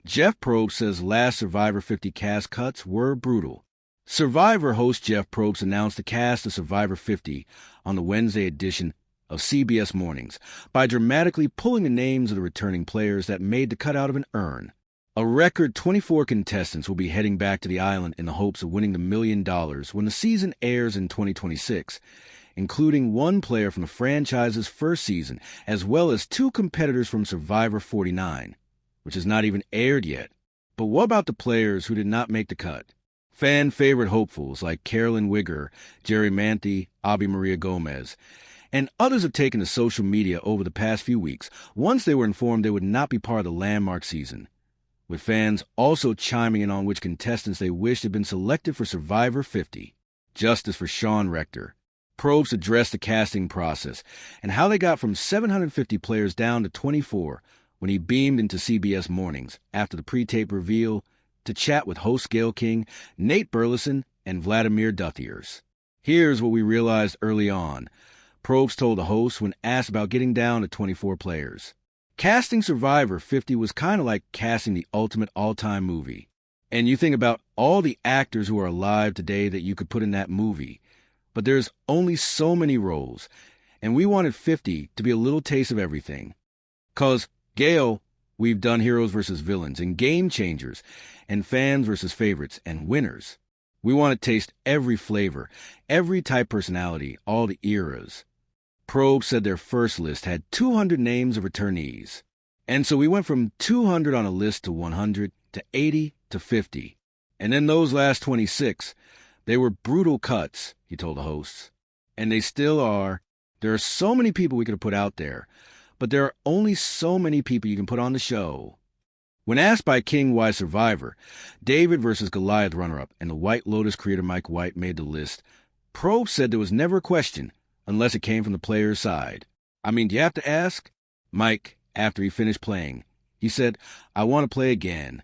Jeff Probst says last Survivor 50 cast cuts were brutal. Survivor host Jeff Probst announced the cast of Survivor 50 on the Wednesday edition of CBS Mornings by dramatically pulling the names of the returning players that made the cut out of an urn. A record 24 contestants will be heading back to the island in the hopes of winning the $1 million when the season airs in 2026, including one player from the franchise's first season, as well as 2 competitors from Survivor 49, which has not even aired yet. But what about the players who did not make the cut? Fan favorite hopefuls like Carolyn Wigger, Jerry Manthey, Abby Maria Gomez, and others have taken to social media over the past few weeks once they were informed they would not be part of the landmark season, with fans also chiming in on which contestants they wished had been selected for Survivor 50. Justice for Sean Rector. Probst addressed the casting process and how they got from 750 players down to 24 when he beamed into CBS Mornings after the pre-tape reveal to chat with host Gayle King, Nate Burleson, and Vladimir Duthiers. Here's what we realized early on. Probst told the host when asked about getting down to 24 players. Casting Survivor 50 was kind of like casting the ultimate all-time movie. And you think about all the actors who are alive today that you could put in that movie. But there's only so many roles, and we wanted 50 to be a little taste of everything. 'Cause, Gayle, we've done heroes versus villains and game changers and fans versus favorites and winners. We want to taste every flavor, every type personality, all the eras. Probst said their first list had 200 names of returnees. And so we went from 200 on a list to 100 to 80 to 50. And then those last 26, they were brutal cuts, he told the hosts. And they still are. There are so many people we could have put out there, but there are only so many people you can put on the show. When asked by King why Survivor, David vs. Goliath runner-up and the White Lotus creator Mike White made the list, Probst said there was never a question unless it came from the player's side. I mean, do you have to ask? Mike, after he finished playing, he said, "I want to play again."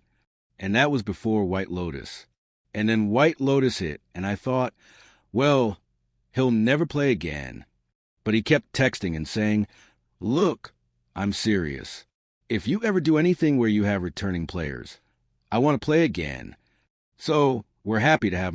And that was before White Lotus. And then White Lotus hit, and I thought, well, he'll never play again. But he kept texting and saying, "Look, I'm serious. If you ever do anything where you have returning players, I want to play again." So we're happy to have